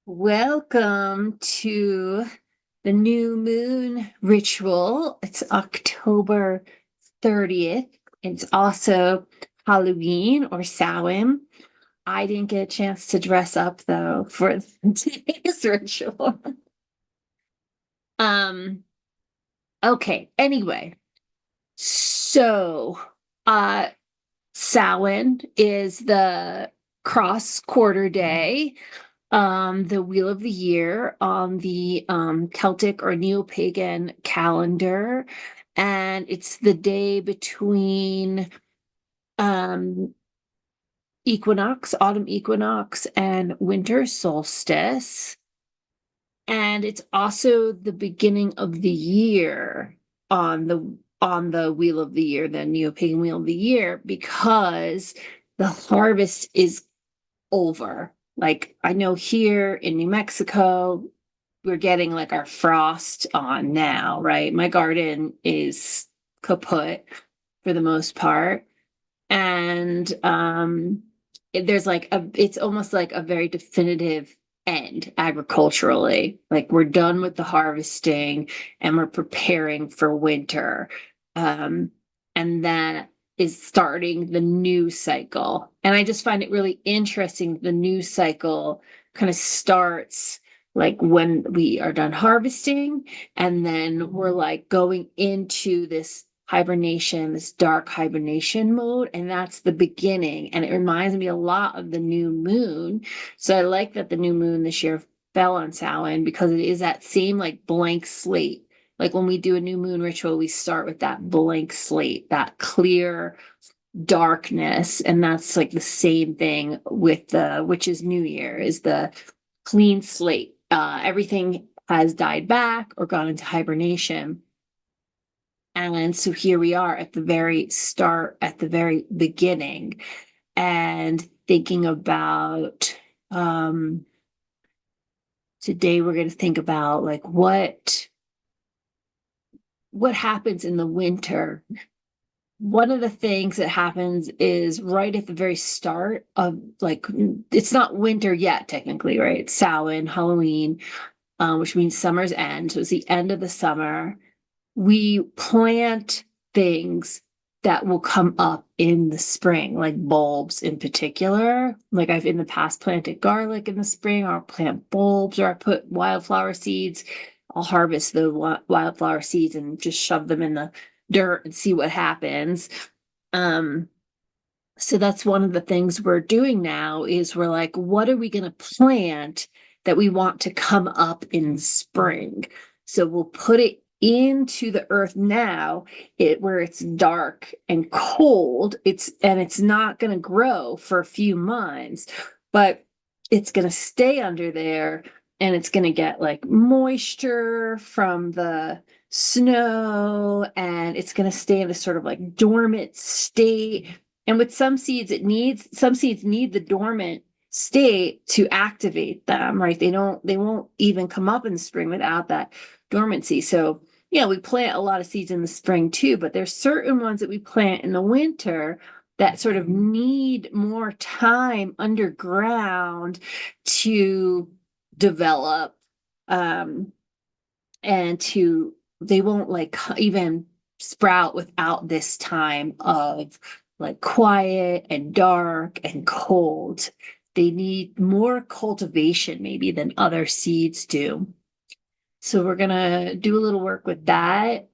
Welcome to the new moon ritual. It's October 30th. It's also Halloween or Samhain. I didn't get a chance to dress up though for today's ritual. Um, okay, anyway. So uh Samhain is the cross quarter day, the wheel of the year on the Celtic or neo-pagan calendar, and it's the day between um equinox, autumn equinox, and winter solstice. And it's also the beginning of the year on the wheel of the year, the neo-pagan wheel of the year, because the harvest is over. Like I know here in New Mexico, we're getting like our frost on now, right? My garden is kaput for the most part. And there's like it's almost like a very definitive end agriculturally. Like we're done with the harvesting and we're preparing for winter. Um, and that is starting the new cycle. And I just find it really interesting. The new cycle kind of starts like when we are done harvesting, and then we're like going into this hibernation, this dark hibernation mode, and that's the beginning. And it reminds me a lot of the new moon. So I like that the new moon this year fell on Samhain because it is that same like blank slate. Like when we do a new moon ritual, we start with that blank slate, that clear darkness. And that's like the same thing with the witch's new year is the clean slate. Everything has died back or gone into hibernation. And so here we are at the very start, at the very beginning, and thinking about today we're going to think about like what happens in the winter. One of the things that happens is right at the very start of like it's not winter yet technically, right? It's Samhain, Halloween, which means summer's end. So it's the end of the summer. We plant things that will come up in the spring, like bulbs in particular. Like I've in the past planted garlic in the spring, or I'll plant bulbs, or I put wildflower seeds. I'll harvest the wildflower seeds and just shove them in the dirt and see what happens. Um, so that's one of the things we're doing now is we're like, what are we going to plant that we want to come up in spring? So we'll put it into the earth now, where it's dark and cold. It's not going to grow for a few months, but it's going to stay under there and it's going to get like moisture from the snow and it's going to stay in this sort of like dormant state. And with some seeds need the dormant state to activate them, right? They won't even come up in the spring without that dormancy. So, we plant a lot of seeds in the spring too, but there's certain ones that we plant in the winter that sort of need more time underground to develop. Um, and they won't like even sprout without this time of like quiet and dark and cold. They need more cultivation maybe than other seeds do. So we're gonna do a little work with that.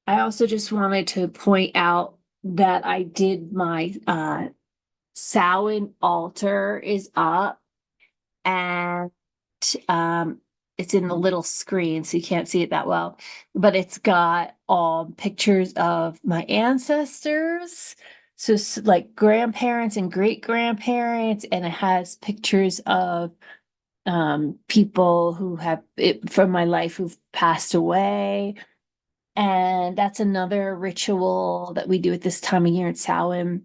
I also just wanted to point out that I did my Samhain altar is up, and um it's in the little screen so you can't see it that well, but it's got pictures of my ancestors, so like grandparents and great grandparents, and it has pictures of people who have it from my life who've passed away. And that's another ritual that we do at this time of year in Samhain,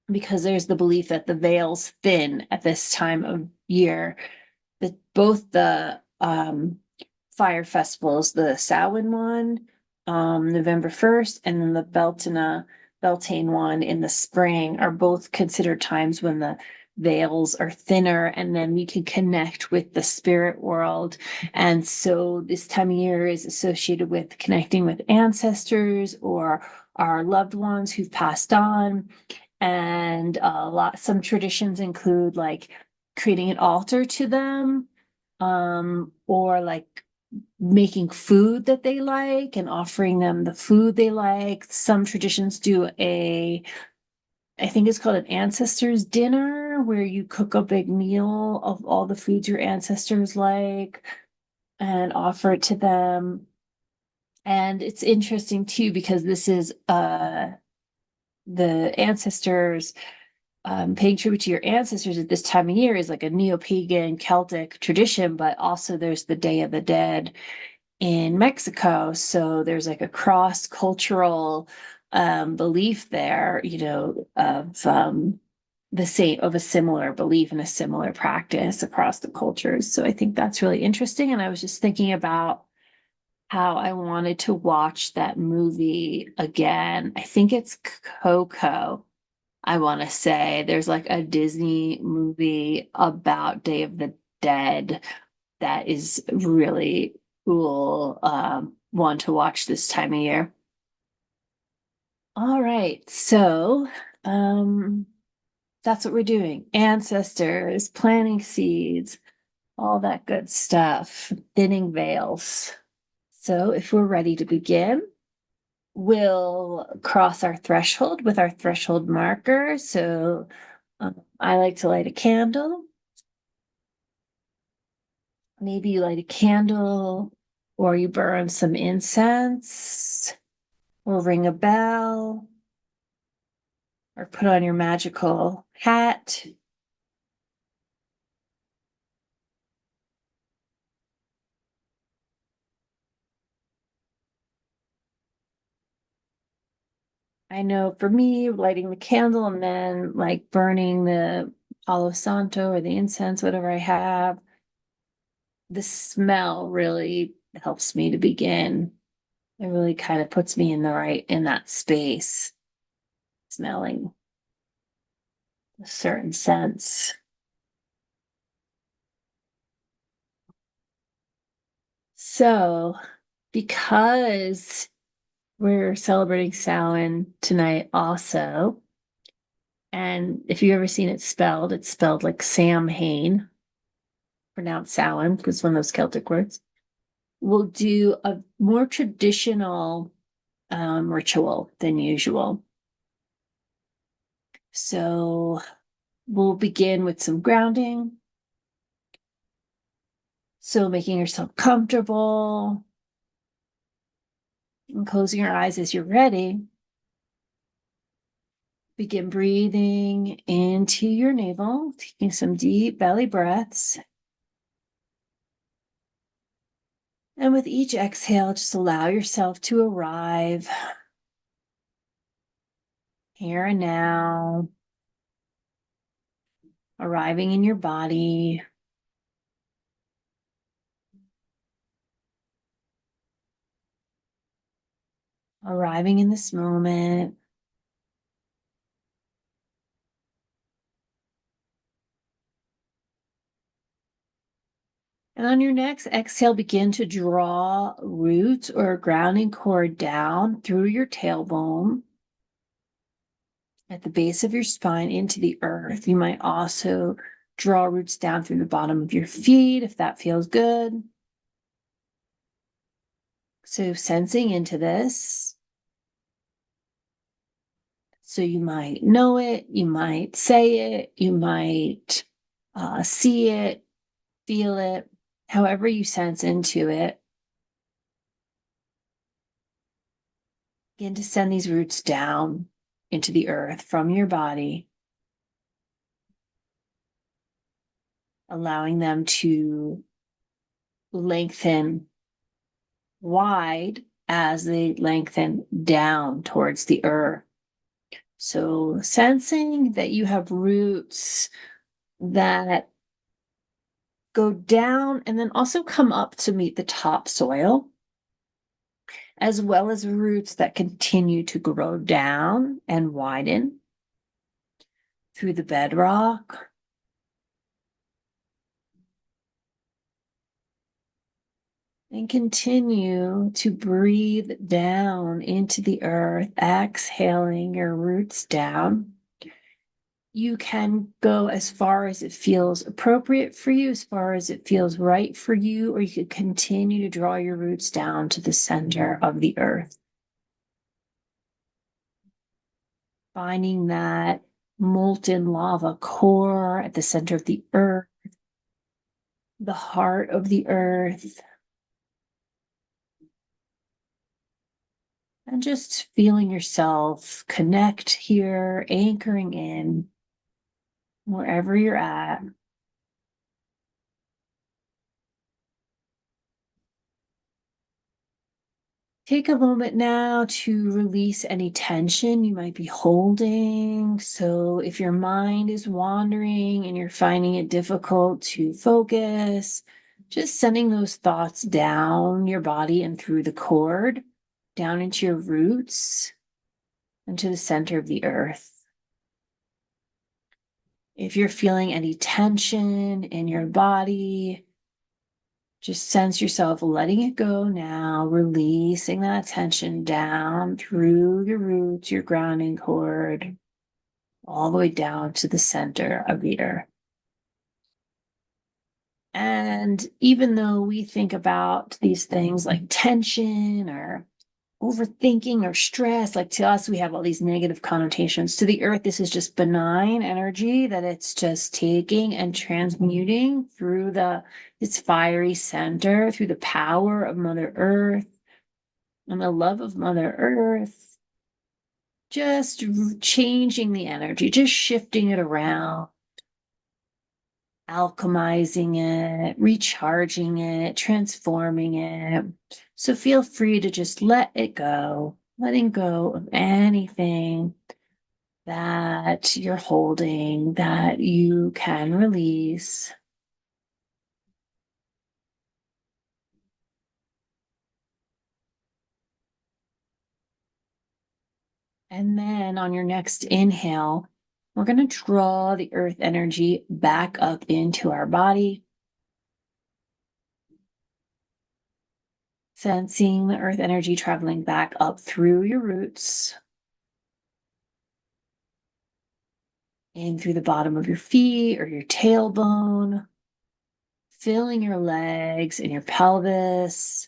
because there's the belief that the veils thin at this time of year. That both the fire festivals, the Samhain one, November 1st, and then the Beltane one in the spring, are both considered times when the veils are thinner, and then we can connect with the spirit world. And so this time of year is associated with connecting with ancestors or our loved ones who've passed on. And some traditions include like creating an altar to them, or like making food that they like and offering them the food they like. Some traditions do I think it's called an ancestors dinner, where you cook a big meal of all the foods your ancestors like and offer it to them. And it's interesting too, because this is the ancestors, paying tribute to your ancestors at this time of year is like a neo-pagan Celtic tradition, but also there's the Day of the Dead in Mexico. So there's like a cross-cultural belief there, of a similar belief and a similar practice across the cultures. So I think that's really interesting. And I was just thinking about how I wanted to watch that movie again. I think it's Coco. I want to say there's like a Disney movie about Day of the Dead that is really cool, one to watch this time of year. All right, so that's what we're doing. Ancestors, planting seeds, all that good stuff, thinning veils. So if we're ready to begin, we'll cross our threshold with our threshold marker. So I like to light a candle. Maybe you light a candle, or you burn some incense, or ring a bell, or put on your magical hat. I know for me, lighting the candle and then like burning the Palo Santo or the incense, whatever I have, the smell really helps me to begin. It really kind of puts me in that space, smelling a certain sense. So, because we're celebrating Samhain tonight also, and if you've ever seen it spelled, it's spelled like Samhain, pronounced Samhain, because it's one of those Celtic words. We'll do a more traditional ritual than usual. So we'll begin with some grounding. So making yourself comfortable and closing your eyes as you're ready. Begin breathing into your navel, taking some deep belly breaths. And with each exhale, just allow yourself to arrive here and now, arriving in your body. Arriving in this moment. And on your next exhale, begin to draw roots or grounding cord down through your tailbone at the base of your spine into the earth. You might also draw roots down through the bottom of your feet if that feels good. So sensing into this. So you might know it, you might say it, you might see it, feel it, however you sense into it. Begin to send these roots down into the earth from your body, allowing them to lengthen wide as they lengthen down towards the earth. So sensing that you have roots that go down and then also come up to meet the top soil, as well as roots that continue to grow down and widen through the bedrock, And continue to breathe down into the earth, exhaling your roots down. You can go as far as it feels appropriate for you, as far as it feels right for you, or you could continue to draw your roots down to the center of the earth. Finding that molten lava core at the center of the earth, the heart of the earth, and just feeling yourself connect here, anchoring in wherever you're at. Take a moment now to release any tension you might be holding. So, if your mind is wandering and you're finding it difficult to focus, just sending those thoughts down your body and through the cord, down into your roots, and to the center of the earth. If you're feeling any tension in your body, just sense yourself letting it go now, releasing that tension down through your roots, your grounding cord, all the way down to the center of the earth. And even though we think about these things like tension or overthinking or stress, like to us, we have all these negative connotations. To the earth, this is just benign energy that it's just taking and transmuting through its fiery center, through the power of Mother Earth and the love of Mother Earth, just changing the energy, just shifting it around, alchemizing it, recharging it, transforming it. So feel free to just let it go, letting go of anything that you're holding that you can release. And then on your next inhale, we're going to draw the earth energy back up into our body. Sensing the earth energy traveling back up through your roots, in through the bottom of your feet or your tailbone, filling your legs and your pelvis.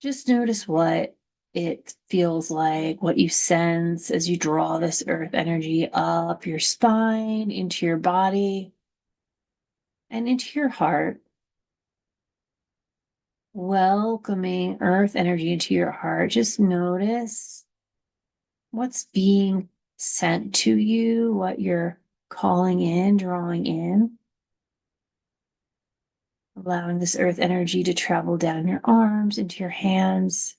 Just notice what it feels like, what you sense as you draw this earth energy up your spine, into your body, and into your heart. Welcoming earth energy into your heart. Just notice what's being sent to you, what you're calling in, drawing in. Allowing this earth energy to travel down your arms, into your hands.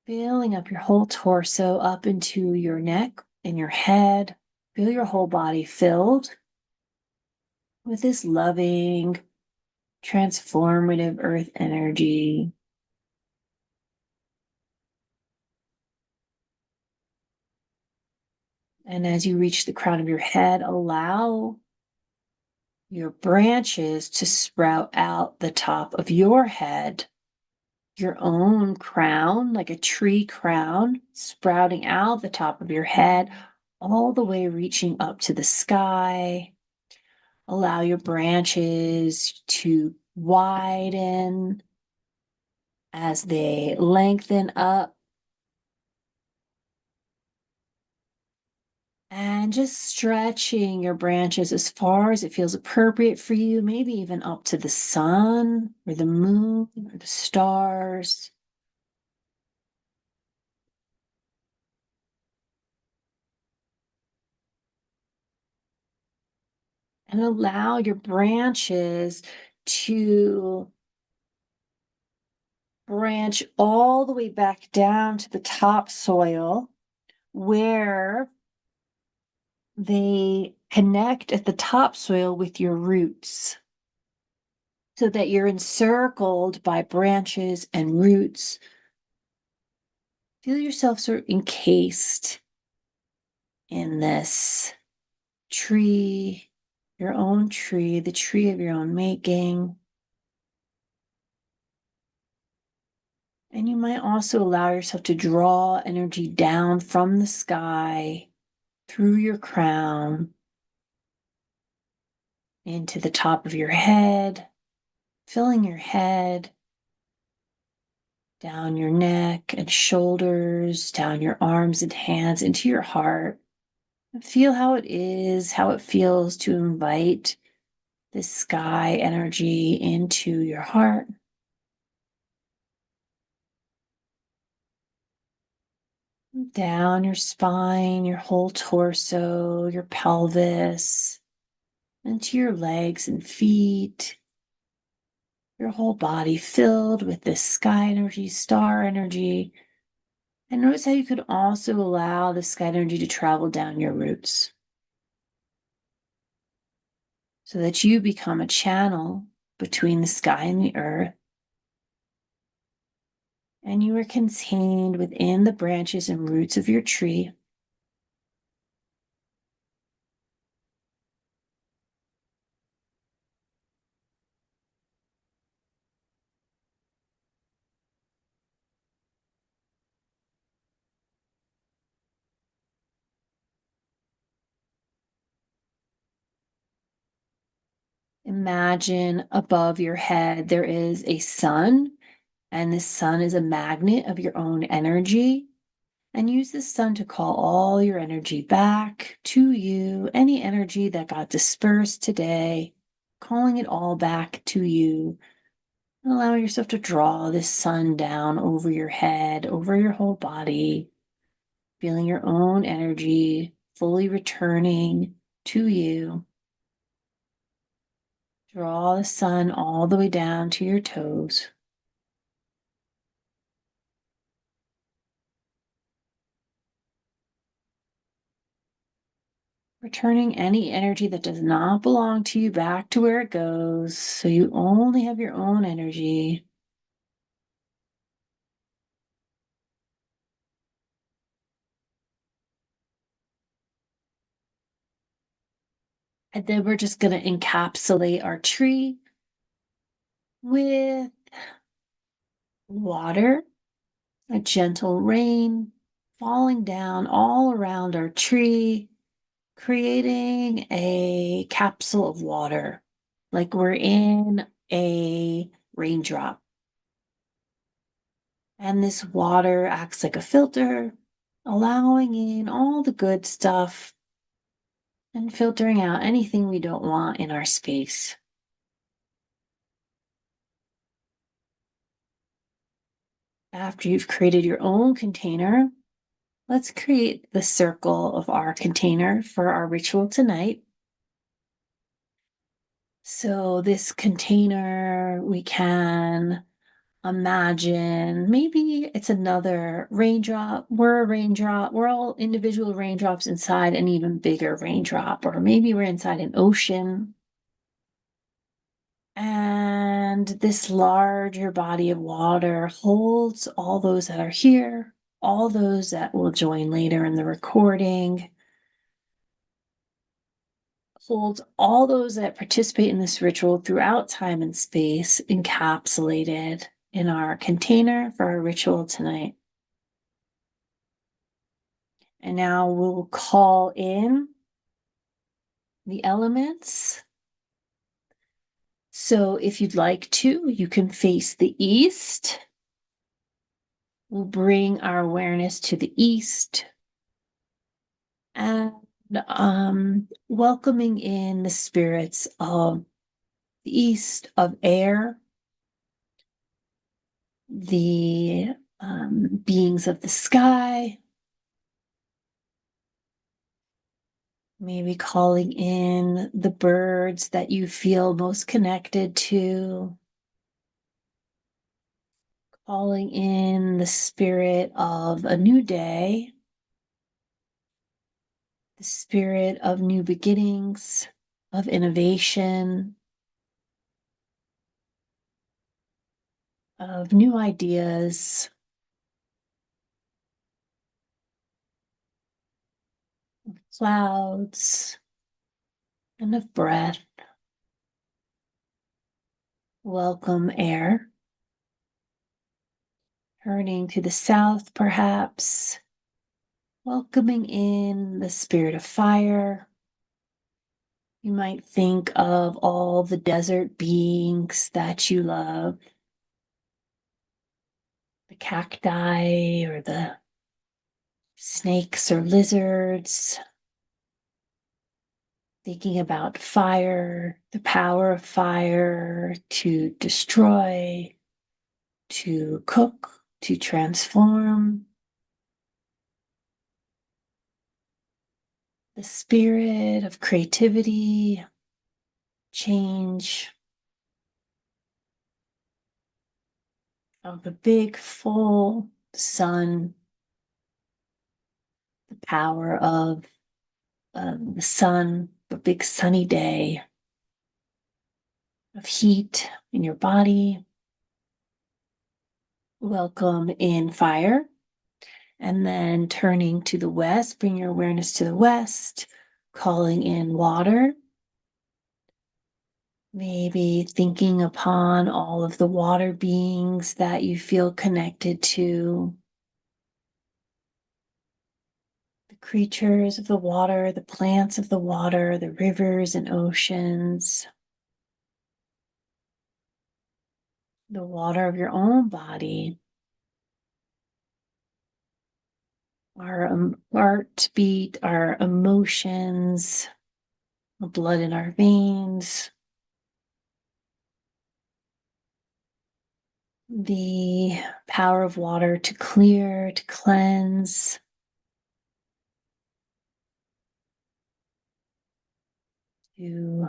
Filling up your whole torso, up into your neck and your head. Feel your whole body filled with this loving, transformative earth energy. And as you reach the crown of your head, allow your branches to sprout out the top of your head, your own crown, like a tree crown, sprouting out the top of your head, all the way reaching up to the sky. Allow your branches to widen as they lengthen up. And just stretching your branches as far as it feels appropriate for you, maybe even up to the sun or the moon or the stars. And allow your branches to branch all the way back down to the topsoil where they connect at the topsoil with your roots so that you're encircled by branches and roots. Feel yourself sort of encased in this tree, your own tree, the tree of your own making. And you might also allow yourself to draw energy down from the sky through your crown into the top of your head, filling your head, down your neck and shoulders, down your arms and hands, into your heart. And feel how it is, how it feels to invite this sky energy into your heart. Down your spine, your whole torso, your pelvis, into your legs and feet, your whole body filled with this sky energy, star energy. And notice how you could also allow the sky energy to travel down your roots so that you become a channel between the sky and the earth. And you are contained within the branches and roots of your tree. Imagine above your head there is a sun, and the sun is a magnet of your own energy. And use the sun to call all your energy back to you, any energy that got dispersed today, calling it all back to you. And allow yourself to draw this sun down over your head, over your whole body, feeling your own energy fully returning to you. Draw the sun all the way down to your toes. Returning any energy that does not belong to you back to where it goes, so you only have your own energy. And then we're just going to encapsulate our tree with water, a gentle rain falling down all around our tree, creating a capsule of water, like we're in a raindrop. And this water acts like a filter, allowing in all the good stuff and filtering out anything we don't want in our space. After you've created your own container, let's create the circle of our container for our ritual tonight. So this container, we can imagine maybe it's another raindrop. We're a raindrop. We're all individual raindrops inside an even bigger raindrop, or maybe we're inside an ocean. And this larger body of water holds all those that are here, all those that will join later in the recording, holds all those that participate in this ritual throughout time and space, encapsulated in our container for our ritual tonight. And now we'll call in the elements. So if you'd like to, you can face the east. We'll bring our awareness to the east and welcoming in the spirits of the east, of air, the beings of the sky, maybe calling in the birds that you feel most connected to, calling in the spirit of a new day, the spirit of new beginnings, of innovation, of new ideas. clouds, and of breath. Welcome air. Turning to the south, perhaps. Welcoming in the spirit of fire. You might think of all the desert beings that you love, the cacti or the snakes or lizards. Thinking about fire, the power of fire to destroy, to cook, to transform. The spirit of creativity, change, of the big full sun, the power of the sun, the big sunny day, of heat in your body. Welcome in fire. And then turning to the west, bring your awareness to the west, calling in water. Maybe thinking upon all of the water beings that you feel connected to, the creatures of the water, the plants of the water, the rivers and oceans, the water of your own body, our heartbeat, our emotions, the blood in our veins, the power of water to clear, to cleanse, to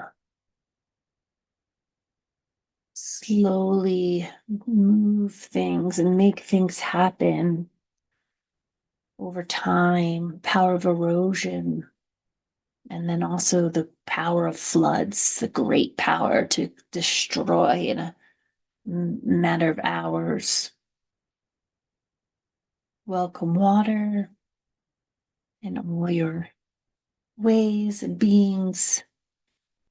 slowly move things and make things happen over time, power of erosion, and then also the power of floods, the great power to destroy in a matter of hours. Welcome water and all your ways and beings.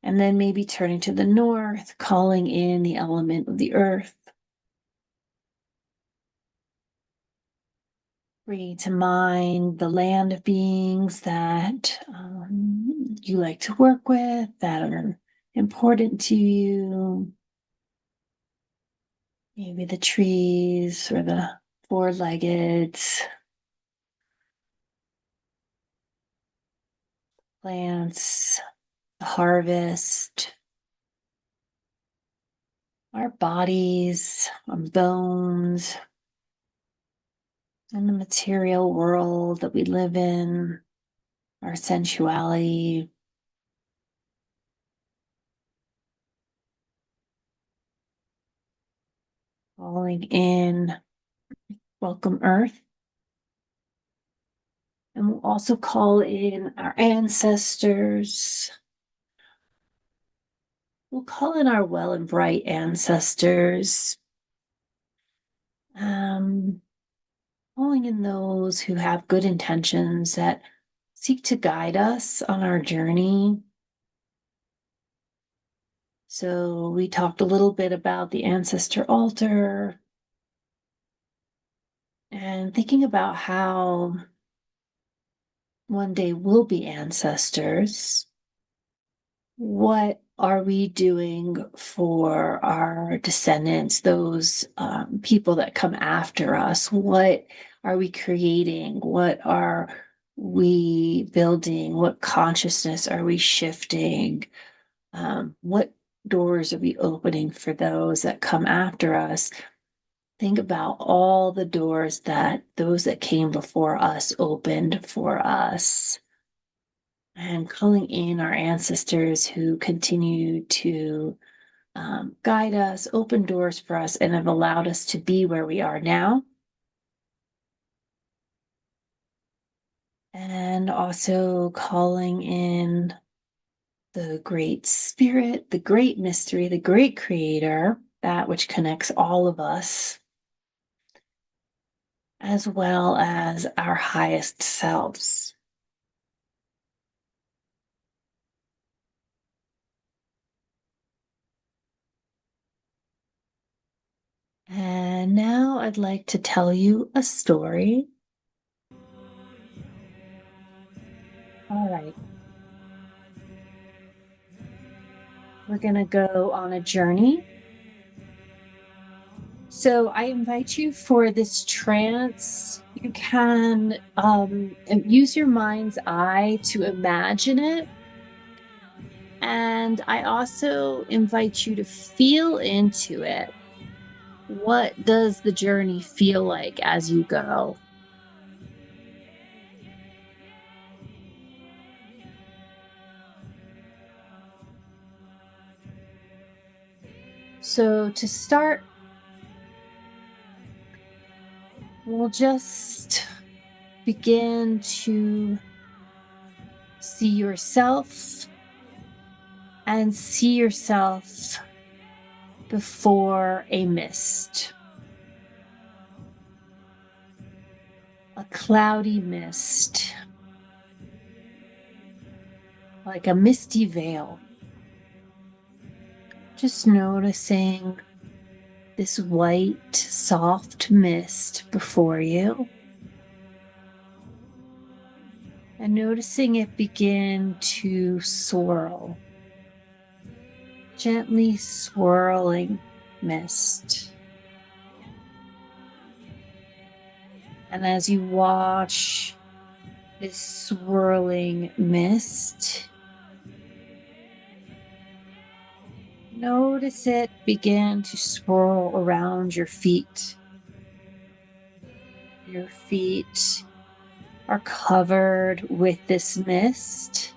And then maybe turning to the north, calling in the element of the earth. Bringing to mind the land of beings that you like to work with, that are important to you. Maybe the trees or the four-legged plants, the harvest, our bodies, our bones, and the material world that we live in, our sensuality. Falling in, welcome earth. And we'll also call in our ancestors. We'll call in our well and bright ancestors. Calling in those who have good intentions that seek to guide us on our journey. So we talked a little bit about the ancestor altar and thinking about how one day we'll be ancestors. What are we doing for our descendants, those people that come after us? What are we creating? What are we building? What consciousness are we shifting? What doors are we opening for those that come after us? Think about all the doors that those that came before us opened for us. And calling in our ancestors who continue to guide us, open doors for us, and have allowed us to be where we are now. And also calling in the great spirit, the great mystery, the great creator, that which connects all of us, as well as our highest selves. I'd like to tell you a story. All right. We're going to go on a journey. So I invite you for this trance. You can use your mind's eye to imagine it. And I also invite you to feel into it. What does the journey feel like as you go? So to start, we'll just begin to see yourself and see yourself before a mist. A cloudy mist, like a misty veil. Just noticing this white, soft mist before you. And noticing it begin to swirl. Gently swirling mist. And as you watch this swirling mist, notice it begin to swirl around your feet. Your feet are covered with this mist.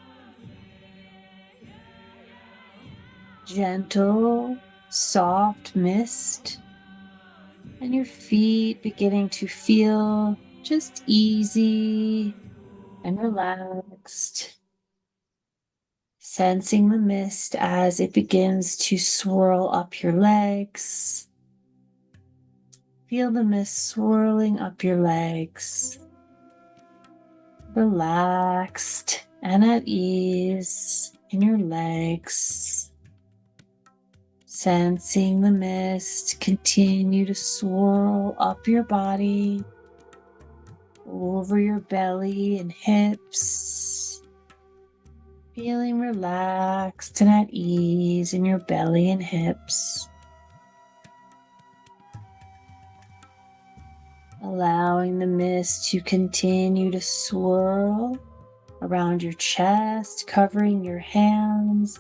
Gentle, soft mist. And your feet beginning to feel just easy and relaxed. Sensing the mist as it begins to swirl up your legs. Feel the mist swirling up your legs. Relaxed and at ease in your legs. Sensing the mist continue to swirl up your body, over your belly and hips. Feeling relaxed and at ease in your belly and hips. Allowing the mist to continue to swirl around your chest, covering your hands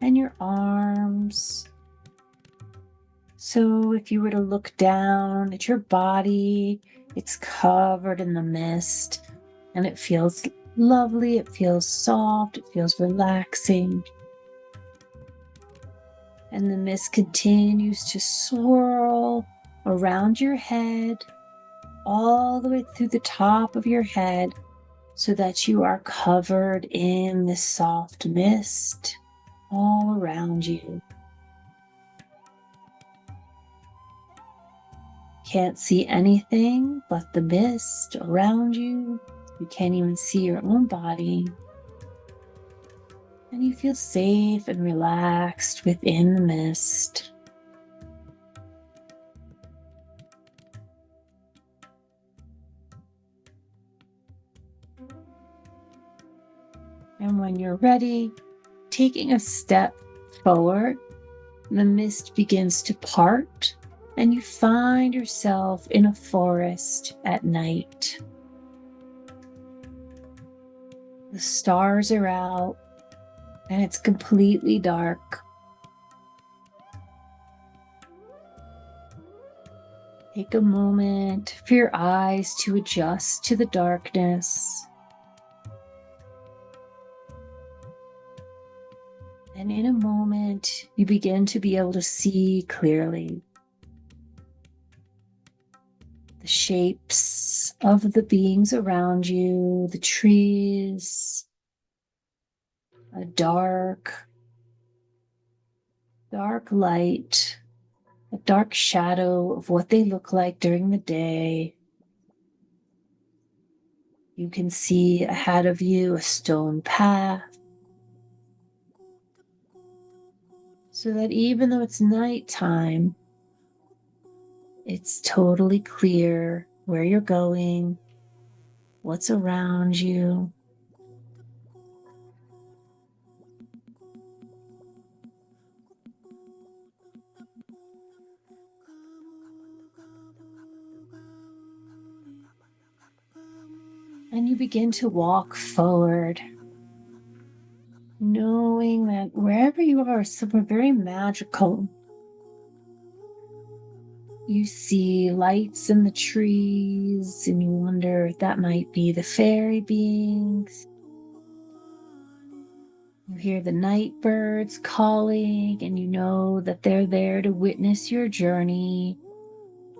and your arms. So if you were to look down at your body, it's covered in the mist and it feels lovely, it feels soft, it feels relaxing. And the mist continues to swirl around your head, all the way through the top of your head, so that you are covered in this soft mist all around you. Can't see anything but the mist around you. You can't even see your own body. And you feel safe and relaxed within the mist. And when you're ready, taking a step forward, the mist begins to part, and you find yourself in a forest at night. The stars are out, and it's completely dark. Take a moment for your eyes to adjust to the darkness. And in a moment, you begin to be able to see clearly the shapes of the beings around you, the trees, a dark light, a dark shadow of what they look like during the day. You can see ahead of you a stone path, so that even though it's nighttime, It's totally clear where you're going, what's around you. And you begin to walk forward, knowing that wherever you are is somewhere very magical. You see lights in the trees, and you wonder if that might be the fairy beings. You hear the night birds calling, and you know that they're there to witness your journey,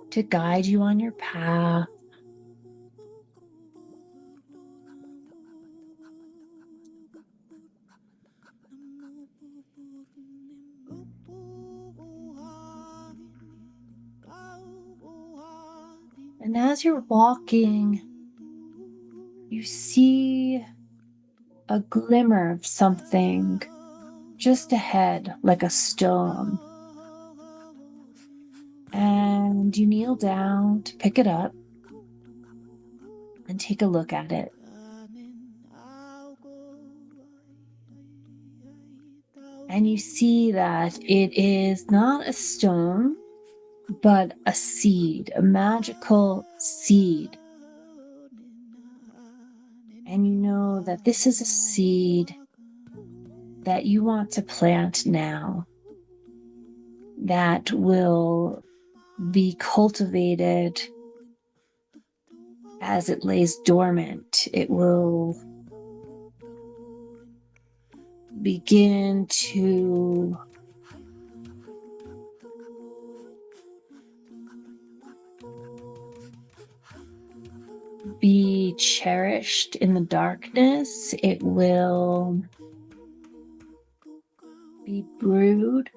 to guide you on your path. And as you're walking, you see a glimmer of something just ahead, like a stone. And you kneel down to pick it up and take a look at it. And you see that it is not a stone, but a seed, a magical seed. And you know that this is a seed that you want to plant now, that will be cultivated as it lays dormant. It will begin to be cherished in the darkness. It will be brewed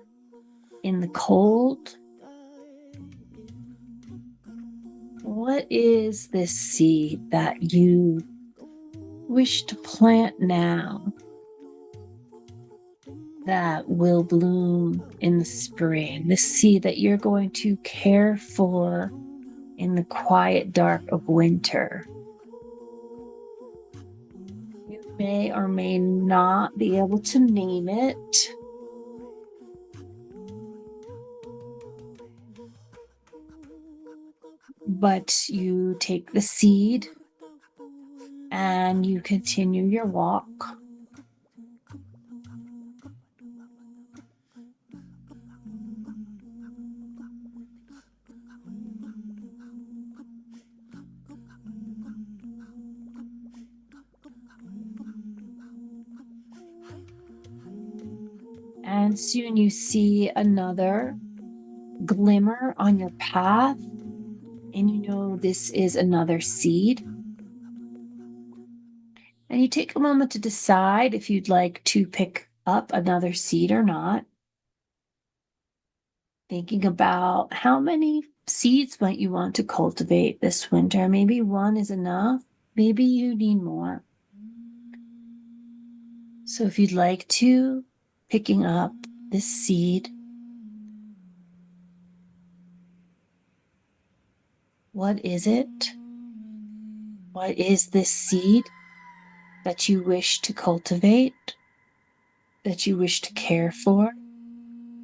in the cold. What is this seed that you wish to plant now that will bloom in the spring? This seed that you're going to care for in the quiet dark of winter. You may or may not be able to name it. But you take the seed and you continue your walk. And soon you see another glimmer on your path, and you know this is another seed. And you take a moment to decide if you'd like to pick up another seed or not. Thinking about how many seeds might you want to cultivate this winter. Maybe one is enough. Maybe you need more. So if you'd like to, picking up this seed, what is it? What is this seed that you wish to cultivate, that you wish to care for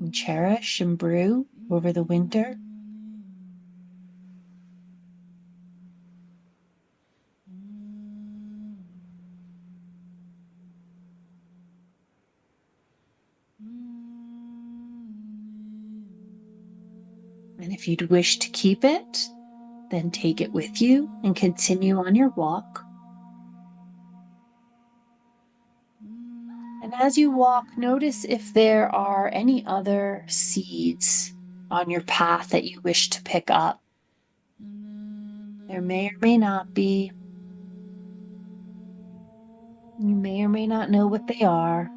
and cherish and brew over the winter? And if you'd wish to keep it, then take it with you and continue on your walk. And as you walk, notice if there are any other seeds on your path that you wish to pick up. There may or may not be. You may or may not know what they are.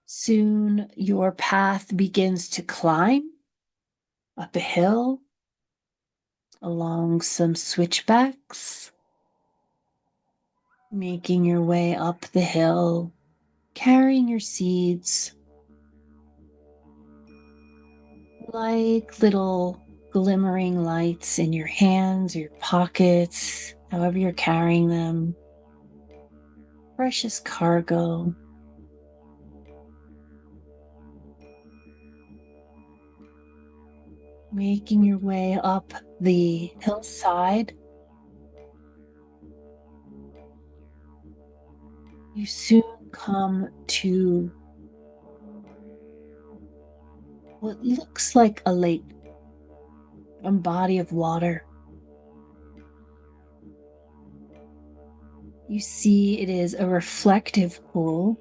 Soon your path begins to climb up a hill, along some switchbacks, making your way up the hill, carrying your seeds like little glimmering lights in your hands or your pockets, however you're carrying them. Precious cargo. Making your way up the hillside, you soon come to what looks like a lake, a body of water. You see it is a reflective pool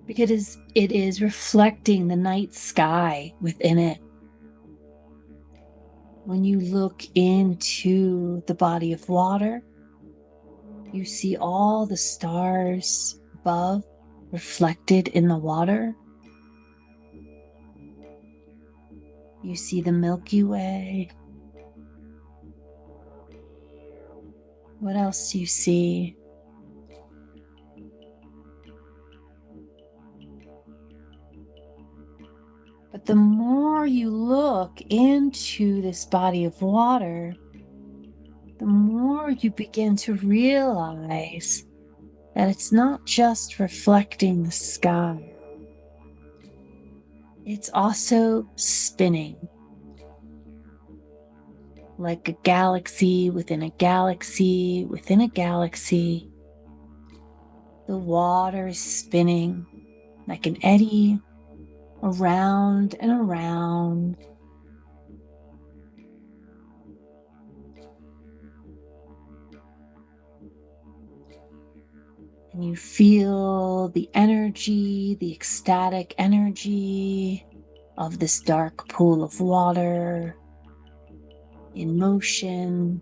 because it is reflecting the night sky within it. When you look into the body of water, you see all the stars above reflected in the water. You see the Milky Way. What else do you see? But the more you look into this body of water, the more you begin to realize that it's not just reflecting the sky. It's also spinning. Like a galaxy within a galaxy within a galaxy. The water is spinning like an eddy around and around. And you feel the energy, the ecstatic energy of this dark pool of water in motion,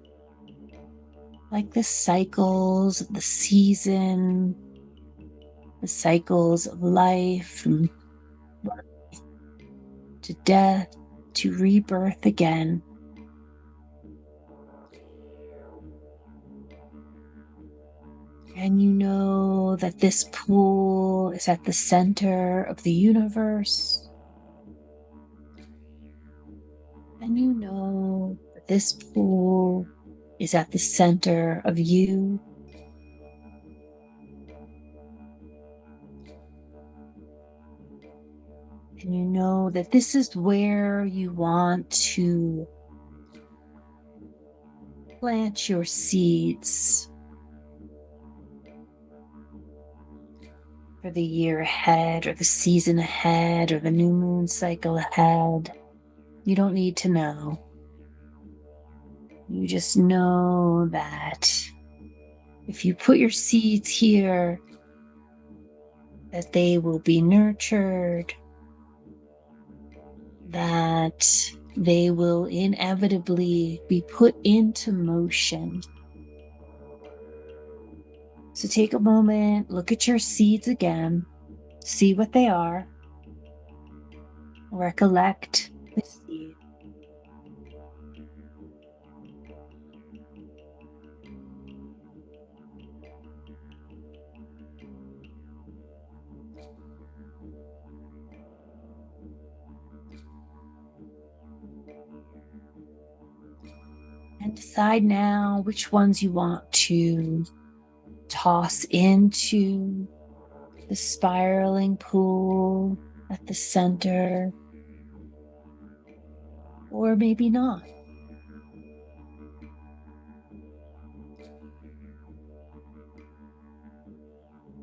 like the cycles of the season, the cycles of life, from birth to death to rebirth again. And you know that this pool is at the center of the universe. And you know that this pool is at the center of you. And you know that this is where you want to plant your seeds for the year ahead, or the season ahead, or the new moon cycle ahead. You don't need to know. You just know that if you put your seeds here, that they will be nurtured, that they will inevitably be put into motion. So take a moment, look at your seeds again, see what they are, recollect the seed. And decide now which ones you want to toss into the spiraling pool at the center, or maybe not.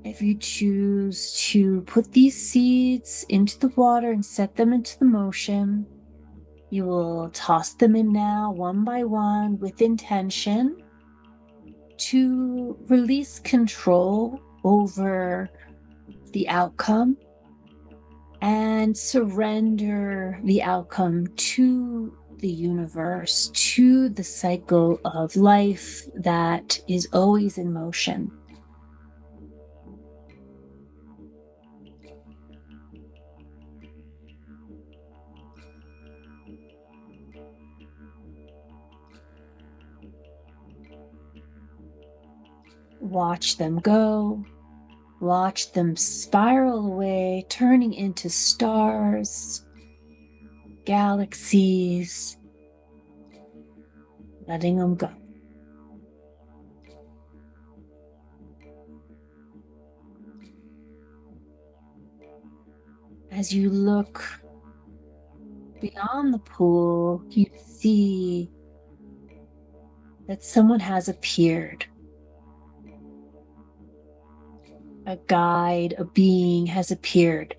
If you choose to put these seeds into the water and set them into the motion, you will toss them in now one by one with intention to release control over the outcome and surrender the outcome to the universe, to the cycle of life that is always in motion. Watch them go. Watch them spiral away, turning into stars, galaxies, letting them go. As you look beyond the pool, you see that someone has appeared. A guide, a being has appeared.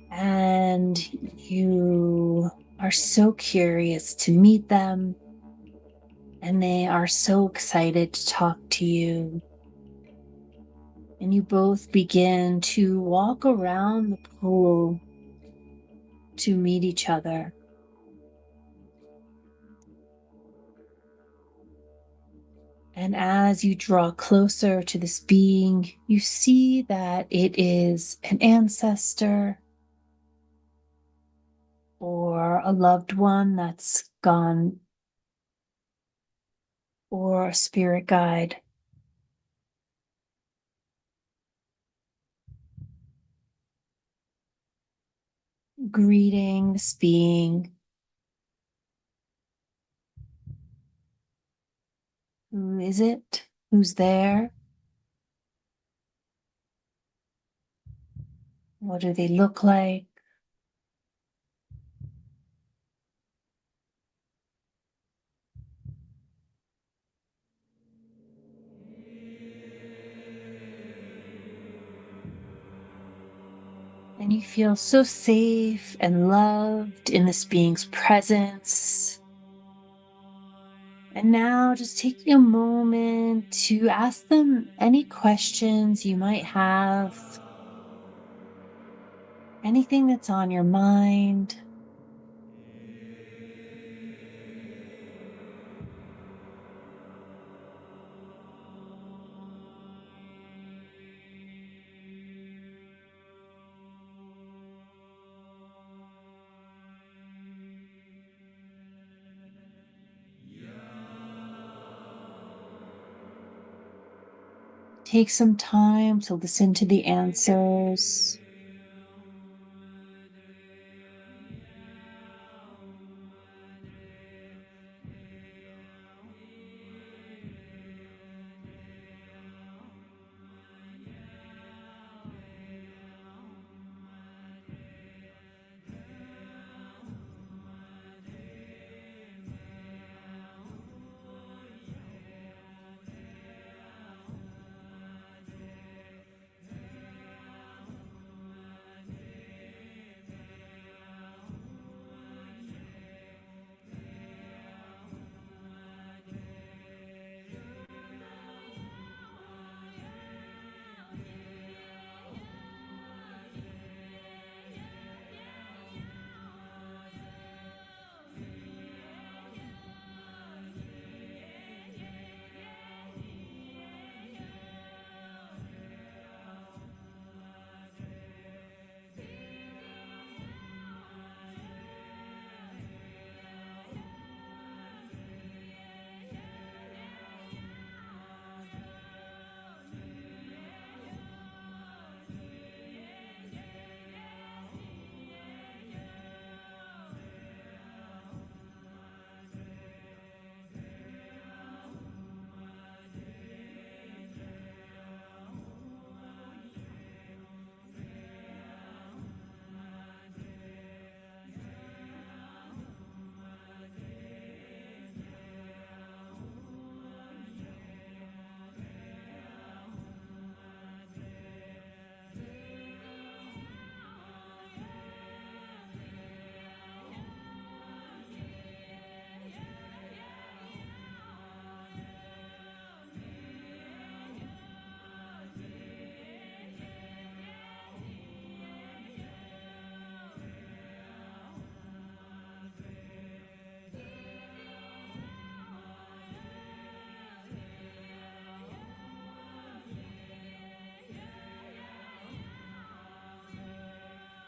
And you are so curious to meet them, and they are so excited to talk to you. And you both begin to walk around the pool to meet each other. And as you draw closer to this being, you see that it is an ancestor or a loved one that's gone, or a spirit guide. Greeting this being. Who is it? Who's there? What do they look like? And you feel so safe and loved in this being's presence. And now just taking a moment to ask them any questions you might have, anything that's on your mind. Take some time to listen to the answers.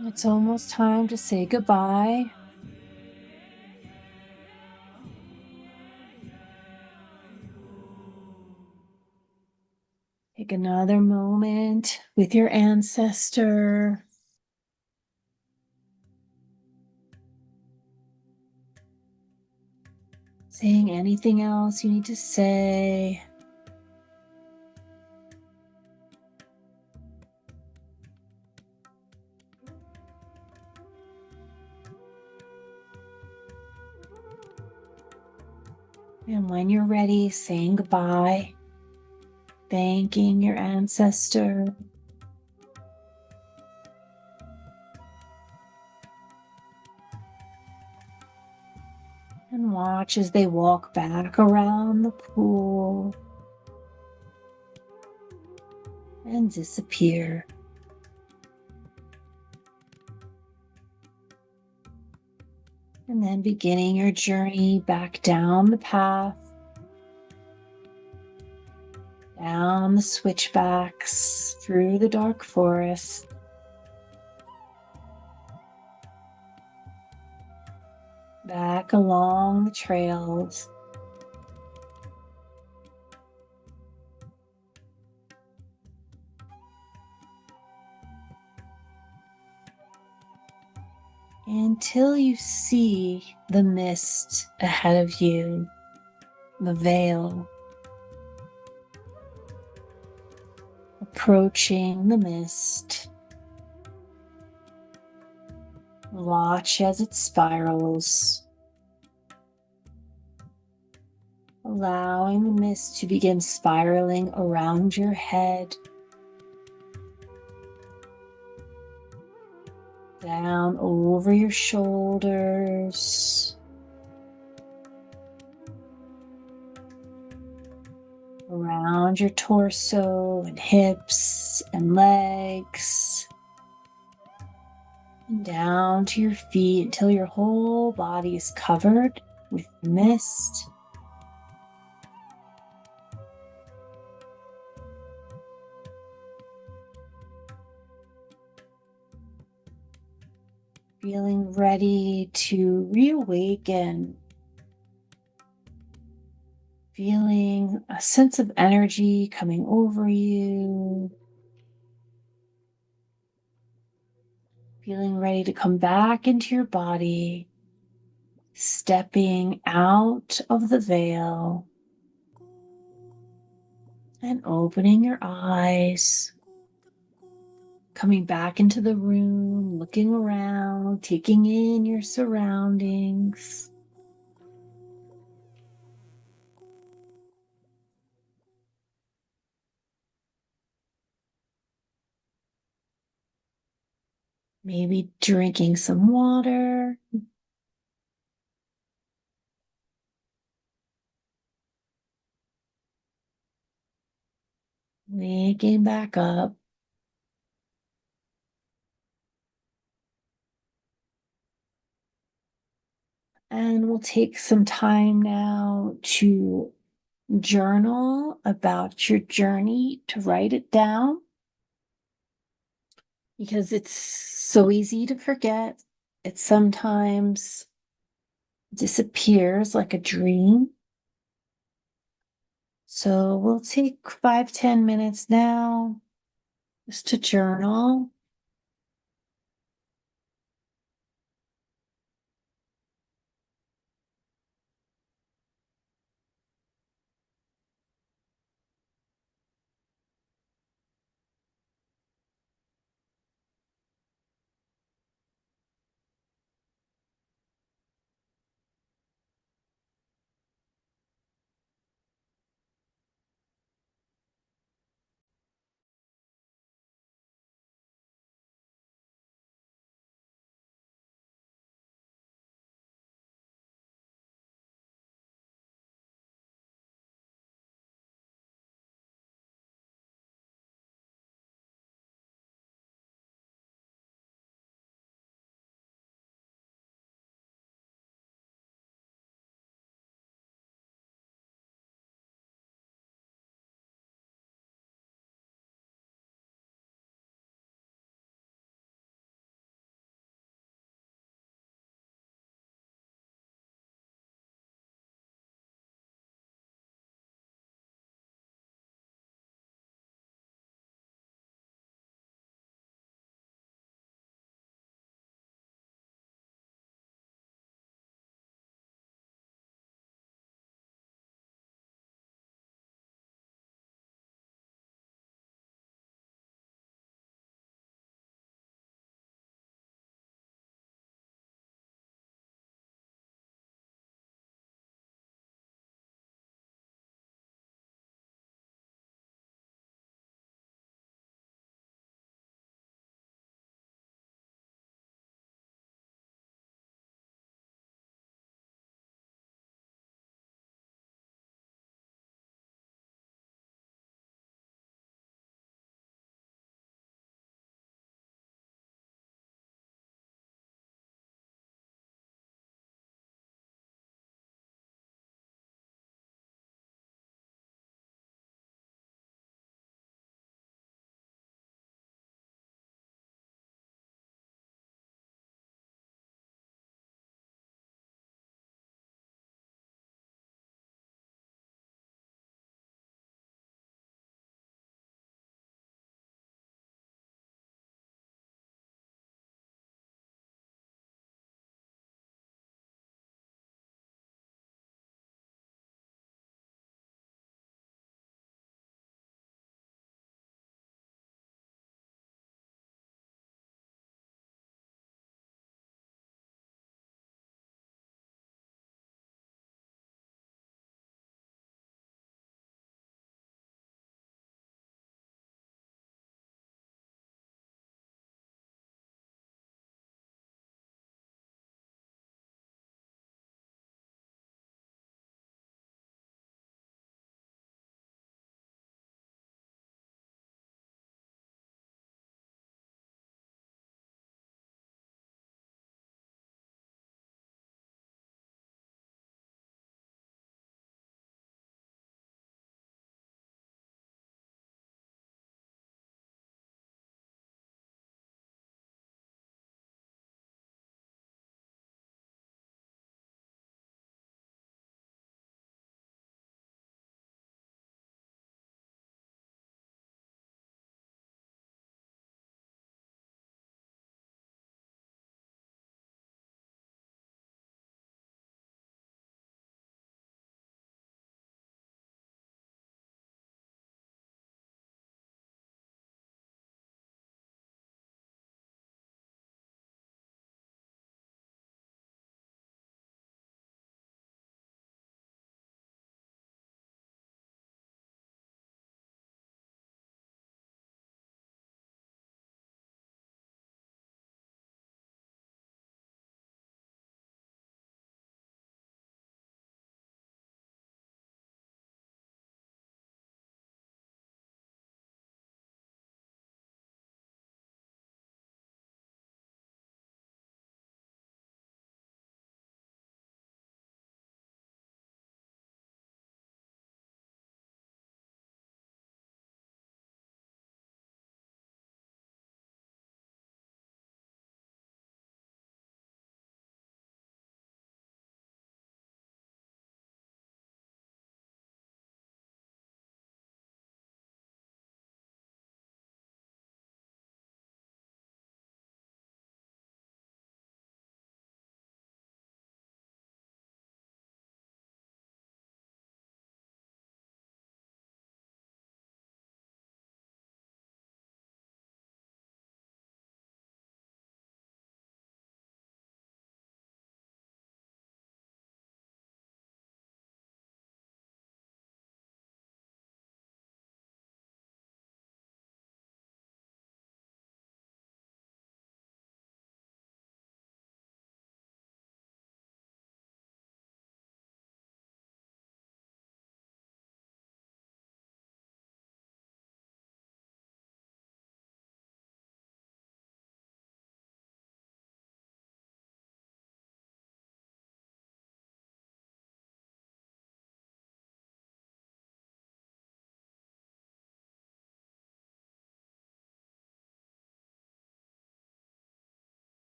It's almost time to say goodbye. Take another moment with your ancestor. Saying anything else you need to say. And when you're ready, saying goodbye, thanking your ancestor. And watch as they walk back around the pool and disappear. And then beginning your journey back down the path, down the switchbacks, through the dark forest. Back along the trails. Until you see the mist ahead of you, the veil. Approaching the mist. Watch as it spirals. Allowing the mist to begin spiraling around your head. Down over your shoulders. Around your torso and hips and legs. And down to your feet until your whole body is covered with mist. Feeling ready to reawaken. Feeling a sense of energy coming over you. Feeling ready to come back into your body. Stepping out of the veil. And opening your eyes. Coming back into the room, looking around, taking in your surroundings. Maybe drinking some water. Waking back up. And we'll take some time now to journal about your journey, to write it down. Because it's so easy to forget. It sometimes disappears like a dream. So we'll take 5-10 minutes now just to journal.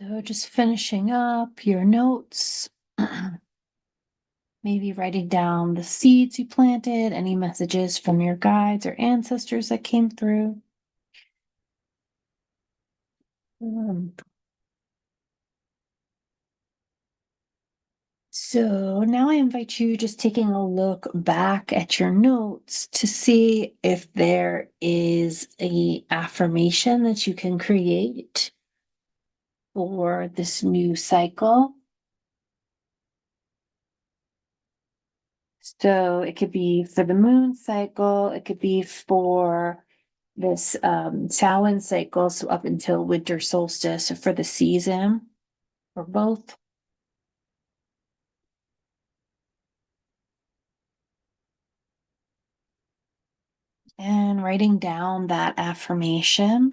So just finishing up your notes, maybe writing down the seeds you planted, any messages from your guides or ancestors that came through. Um, So now I invite you just taking a look back at your notes to see if there is a affirmation that you can create for this new cycle. So it could be for the moon cycle, it could be for this Samhain cycle, so up until winter solstice, or for the season, or both. And writing down that affirmation.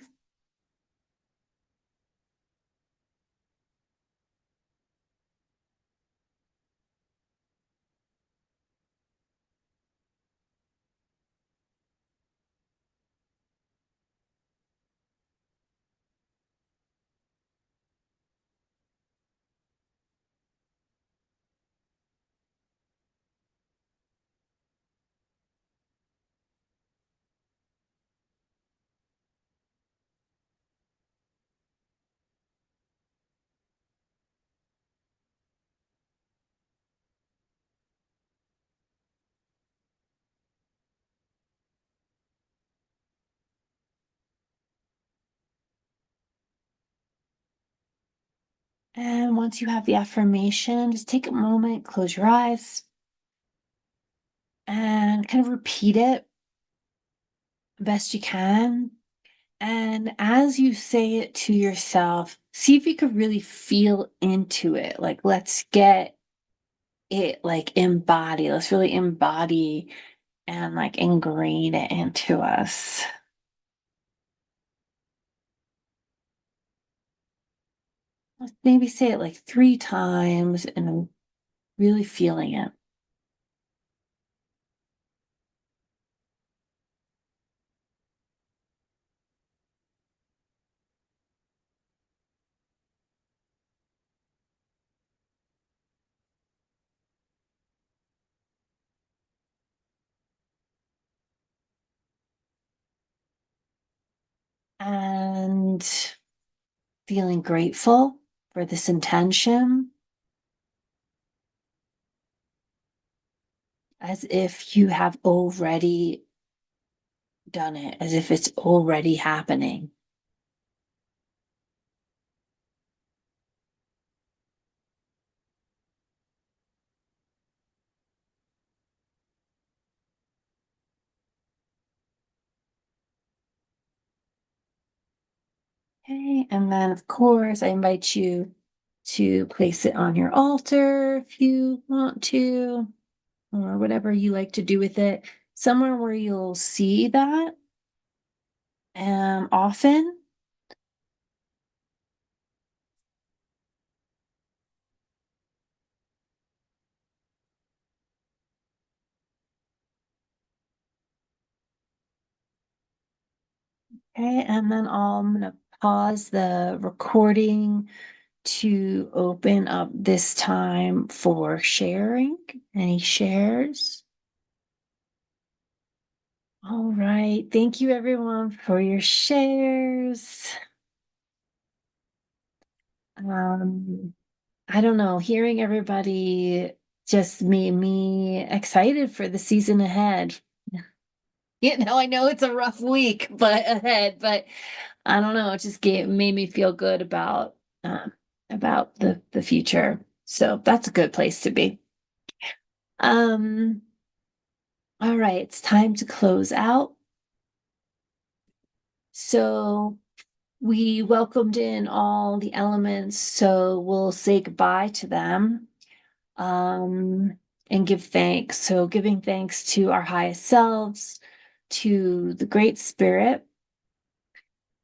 And once you have the affirmation, just take a moment, close your eyes, and kind of repeat it best you can. And as you say it to yourself, see if you could really feel into it. Like, let's get it like embody. Let's really embody and like ingrain it into us. Let's maybe say it like 3 times and really feeling it. And feeling grateful for this intention, as if you have already done it, as if it's already happening. Okay, and then of course, I invite you to place it on your altar if you want to, or whatever you like to do with it, somewhere where you'll see that often. Okay, and then I'm gonna pause the recording to open up this time for sharing. Any shares? All right. Thank you, everyone, for your shares. I don't know, hearing everybody just made me excited for the season ahead. I know it's a rough week, but ahead, but I don't know, it just made me feel good about the future. So that's a good place to be. Um, all right, it's time to close out. So we welcomed in all the elements, so we'll say goodbye to them, and give thanks. So giving thanks to our highest selves, to the Great Spirit,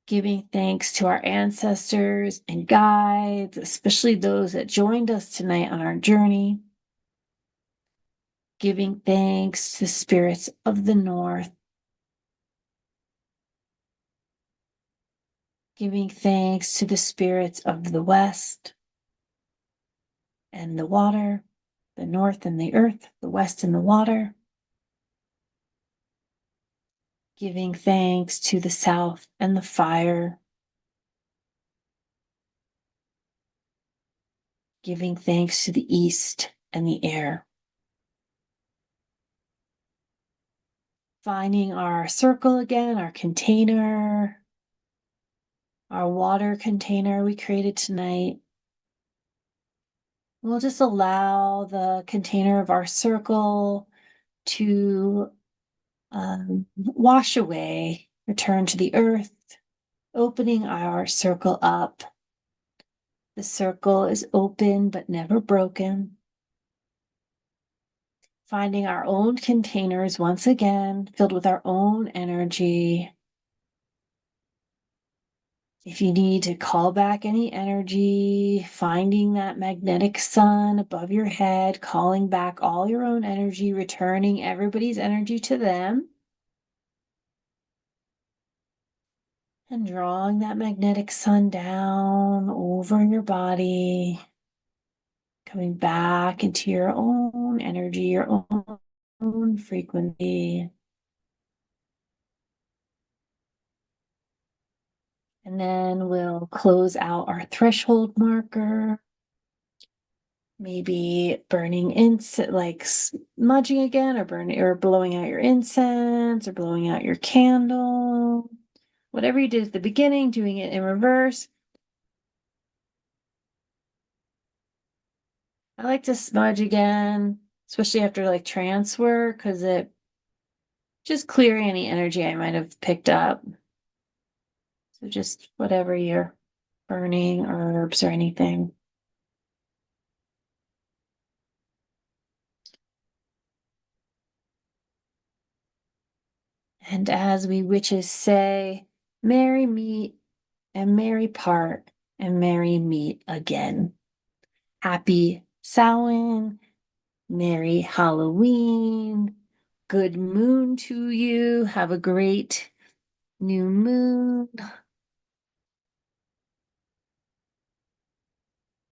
giving thanks to our ancestors and guides, especially those that joined us tonight on our journey, giving thanks to spirits of the North, Giving thanks to the spirits of the west and the water, the north and the earth, the west and the water. Giving thanks to the south and the fire. Giving thanks to the east and the air. Finding our circle again, our container, our water container we created tonight. We'll just allow the container of our circle to wash away, return to the earth, opening our circle up. The circle is open but never broken. Finding our own containers once again, filled with our own energy. If you need to call back any energy, finding that magnetic sun above your head, calling back all your own energy, returning everybody's energy to them. And drawing that magnetic sun down over your body, coming back into your own energy, your own frequency. And then we'll close out our threshold marker. Maybe burning incense, like smudging again, or burning or blowing out your incense, or blowing out your candle. Whatever you did at the beginning, doing it in reverse. I like to smudge again, especially after like trance work, because it just clearing any energy I might have picked up. So just whatever you're burning, herbs or anything. And as we witches say, merry meet and merry part and merry meet again. Happy Samhain, merry Halloween, good moon to you. Have a great new moon.